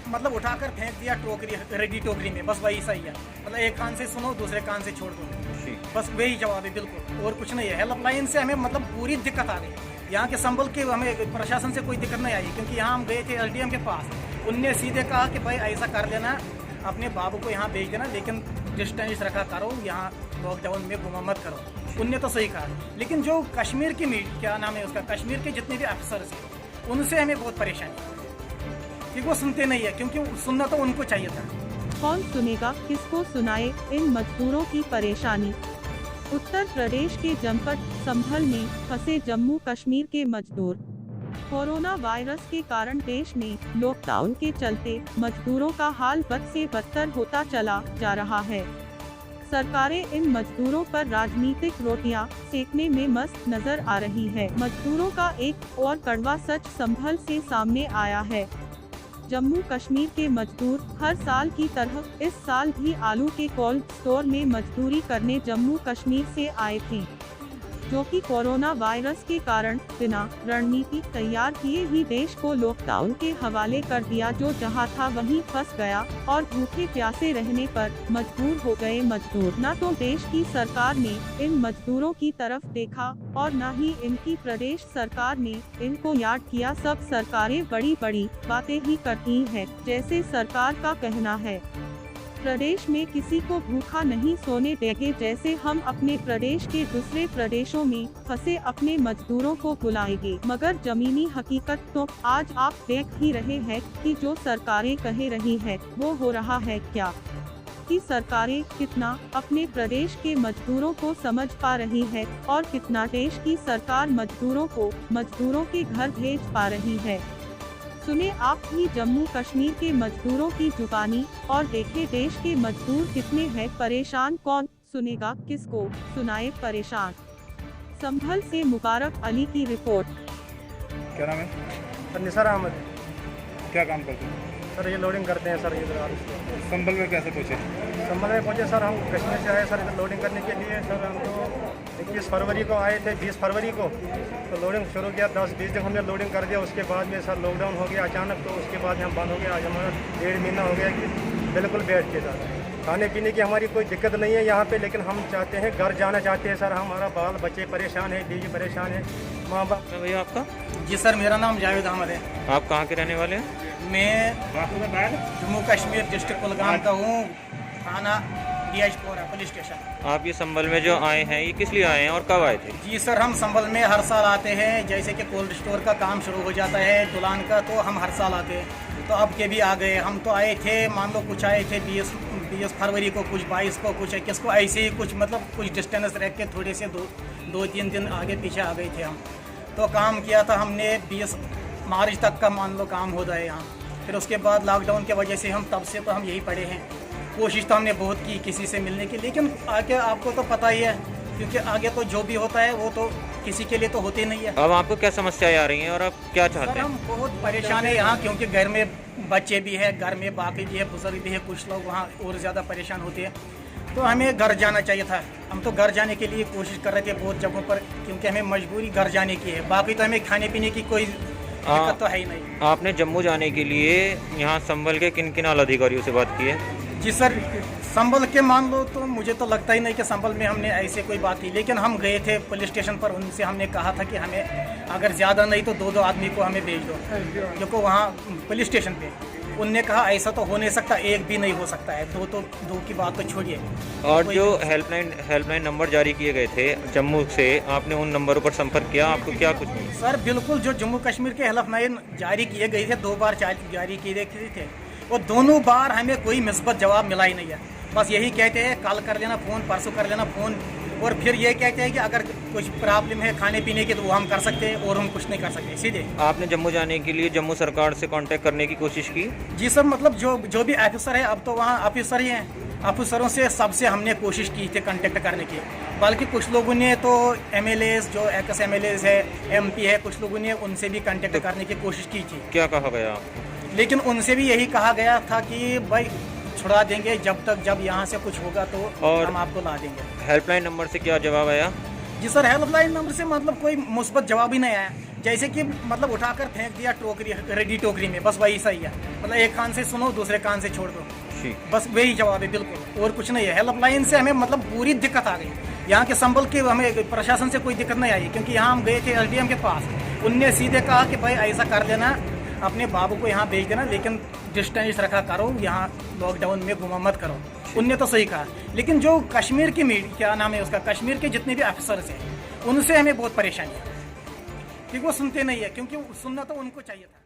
मतलब उठाकर फेंक दिया टोकरी, रेडी टोकरी में, बस वही सही है। मतलब एक कान से सुनो, दूसरे कान से छोड़ दो, बस वही जवाब है, बिल्कुल और कुछ नहीं है। हेल्पलाइन से हमें मतलब पूरी दिक्कत आ रही है। यहाँ के संबल के हमें प्रशासन से कोई दिक्कत नहीं आई, क्योंकि यहाँ हम गए थे एसडीएम के पास, उनने सीधे कहा कि भाई ऐसा कर लेना, अपने बाबू को यहाँ भेज देना, लेकिन डिस्टेंस रखा करो, यहाँ लॉकडाउन में घुमा मत करो। उनने तो सही कहा, लेकिन जो कश्मीर की क्या नाम है उसका, कश्मीर के जितने भी अफसर हैं उनसे हमें बहुत परेशानी है कि वो सुनते नहीं है, क्योंकि सुनना तो उनको चाहिए था। कौन सुनेगा, किसको सुनाए इन मजदूरों की परेशानी। उत्तर प्रदेश के जनपद संभल में फंसे जम्मू कश्मीर के मजदूर। कोरोना वायरस के कारण देश में लॉकडाउन के चलते मजदूरों का हाल बद से बदतर होता चला जा रहा है। सरकारें इन मजदूरों पर राजनीतिक रोटियां सेकने में मस्त नजर आ रही है। मजदूरों का एक और कड़वा सच संभल से सामने आया है। जम्मू कश्मीर के मजदूर हर साल की तरह इस साल भी आलू के कोल्ड स्टोर में मजदूरी करने जम्मू कश्मीर से आए थे, जो कि कोरोना वायरस के कारण बिना रणनीति तैयार किए ही देश को लॉकडाउन के हवाले कर दिया, जो जहां था वहीं फंस गया और भूखे प्यासे रहने पर मजबूर हो गए मजदूर। न तो देश की सरकार ने इन मजदूरों की तरफ देखा और न ही इनकी प्रदेश सरकार ने इनको याद किया। सब सरकारें बड़ी बड़ी बातें ही करती हैं, जैसे सरकार का कहना है प्रदेश में किसी को भूखा नहीं सोने देंगे, जैसे हम अपने प्रदेश के दूसरे प्रदेशों में फंसे अपने मजदूरों को बुलाएंगे। मगर जमीनी हकीकत तो आज आप देख ही रहे हैं कि जो सरकारें कह रही है वो हो रहा है क्या, कि सरकारें कितना अपने प्रदेश के मजदूरों को समझ पा रही है और कितना देश की सरकार मजदूरों के घर भेज पा रही है। सुने आप भी जम्मू कश्मीर के मजदूरों की जुबानी और देखे देश के मजदूर कितने हैं परेशान। कौन सुनेगा, किसको सुनाए परेशान। संभल से मुबारक अली की रिपोर्ट। क्या नाम है? सर निसार अहमद। क्या काम करते हैं? सर ये लोडिंग करते हैं सर इधर। संभल में कैसे पहुँचे? संभल में पहुँचे सर, हम कश्मीर से आए सर इधर लोडिंग करने के लिए। सर हम तो 21 फरवरी को आए थे, 20 फरवरी को तो लोडिंग शुरू किया। 10-20 दिन हमने लोडिंग कर दिया। उसके बाद में सर लॉकडाउन हो गया अचानक, तो उसके बाद हम बंद हो गया। आज हमारा 1.5 महीना हो गया कि बिल्कुल बैठ के सर। खाने पीने की हमारी कोई दिक्कत नहीं है यहाँ पे, लेकिन हम चाहते हैं घर जाना चाहते हैं सर। हमारा बाल बच्चे परेशान है, बीवी परेशान है, माँ बाप। भैया आपका? जी सर, मेरा नाम जावेद अहमद है। आप कहाँ के रहने वाले हैं? मैं जम्मू कश्मीर डिस्ट्रिक्ट कुलगाम का हूँ, थाना DH-4 पुलिस स्टेशन। आप ये संभल में जो आए हैं, ये किस लिए आए हैं और कब आए थे? जी सर, हम संभल में हर साल आते हैं। जैसे कि कोल्ड स्टोर का काम शुरू हो जाता है दुलान का, तो हम हर साल आते हैं। तो अब के भी आ गए। हम तो आए थे, मान लो कुछ आए थे 20 फरवरी को, कुछ 22 को, कुछ 21 को, ऐसे ही कुछ मतलब कुछ डिस्टेंस रख के थोड़े से 2-3 दिन आगे पीछे आ गए थे हम। तो काम किया था हमने 20 मार्च तक का, मान लो काम होता है यहाँ। फिर उसके बाद लॉकडाउन की वजह से हम तब से तो हम यही पड़े हैं। कोशिश तो हमने बहुत की किसी से मिलने की, लेकिन आगे आपको तो पता ही है, क्योंकि आगे तो जो भी होता है वो तो किसी के लिए तो होते नहीं है। अब आपको क्या समस्याएं आ रही हैं और आप क्या चाहते सर हैं? हम बहुत परेशान है यहाँ, क्योंकि घर में बच्चे भी है, घर में बाकी भी है, बुजुर्ग भी है, कुछ लोग वहाँ और ज़्यादा परेशान होते हैं। तो हमें घर जाना चाहिए था। हम तो घर जाने के लिए कोशिश कर रहे थे बहुत जगहों पर, क्योंकि हमें मजबूरी घर जाने की है। बाकी तो हमें खाने पीने की कोई दिक्कत तो है ही नहीं। आपने जम्मू जाने के लिए यहाँ संभल के किन किन आला अधिकारियों से बात की है? जी सर, संभल के मान लो तो मुझे तो लगता ही नहीं कि संभल में हमने ऐसे कोई बात की, लेकिन हम गए थे पुलिस स्टेशन पर। उनसे हमने कहा था कि हमें अगर ज़्यादा नहीं तो 2-2 आदमी को हमें भेज दो, क्योंकि वहाँ पुलिस स्टेशन पे उनने कहा ऐसा तो हो नहीं सकता, एक भी नहीं हो सकता है, दो की बात तो छोड़िए। और जो हेल्पलाइन नंबर जारी किए गए थे जम्मू से, आपने उन नंबरों पर संपर्क किया? आपको क्या कुछ नहीं? सर बिल्कुल, जो जम्मू कश्मीर के हेल्पलाइन जारी किए गए थे, 2 बार जारी किए गए थे, और दोनों बार हमें कोई मुस्बत जवाब मिला ही नहीं है। बस यही कहते हैं कल कर लेना फ़ोन, परसों कर लेना फ़ोन, और फिर ये कहते हैं कि अगर कुछ प्रॉब्लम है खाने पीने की तो वो हम कर सकते हैं, और हम कुछ नहीं कर सकते सीधे। आपने जम्मू जाने के लिए जम्मू सरकार से कांटेक्ट करने की कोशिश की? जी सर, मतलब जो भी ऑफिसर है, अब तो वहाँ ऑफिसर ही हैं, ऑफिसरों से सबसे हमने कोशिश की थी कांटेक्ट करने की। बल्कि कुछ लोगों ने तो MLAs, जो एक्स MLAs है, MP है, कुछ लोगों ने उनसे भी कांटेक्ट करने की कोशिश की थी। क्या कहा गया? लेकिन उनसे भी यही कहा गया था कि भाई छुड़ा देंगे जब यहाँ से कुछ होगा तो और हम आपको ला देंगे। हेल्पलाइन नंबर से क्या जवाब आया? जी सर, हेल्पलाइन नंबर से मतलब कोई मुस्बत जवाब ही नहीं आया। जैसे कि मतलब उठाकर फेंक दिया टोकरी, रेडी टोकरी में, बस वही सही है। मतलब एक कान से सुनो, दूसरे कान से छोड़ दो, ठीक। बस वही जवाब है, बिल्कुल और कुछ नहीं है। हेल्पलाइन से हमें मतलब पूरी दिक्कत आ गई। यहाँ के संबल के हमें प्रशासन से कोई दिक्कत नहीं आई, क्योंकि यहाँ हम गए थे एसडीएम के पास, उनने सीधे कहा कि भाई ऐसा कर देना, अपने बाबू को यहाँ भेज देना, लेकिन डिस्टेंस रखा करो, यहाँ लॉकडाउन में घुमा मत करो। उनने तो सही कहा, लेकिन जो कश्मीर की क्या नाम है उसका, कश्मीर के जितने भी अफसर थे, उनसे हमें बहुत परेशानी है, क्योंकि वो सुनते नहीं है, क्योंकि सुनना तो उनको चाहिए था।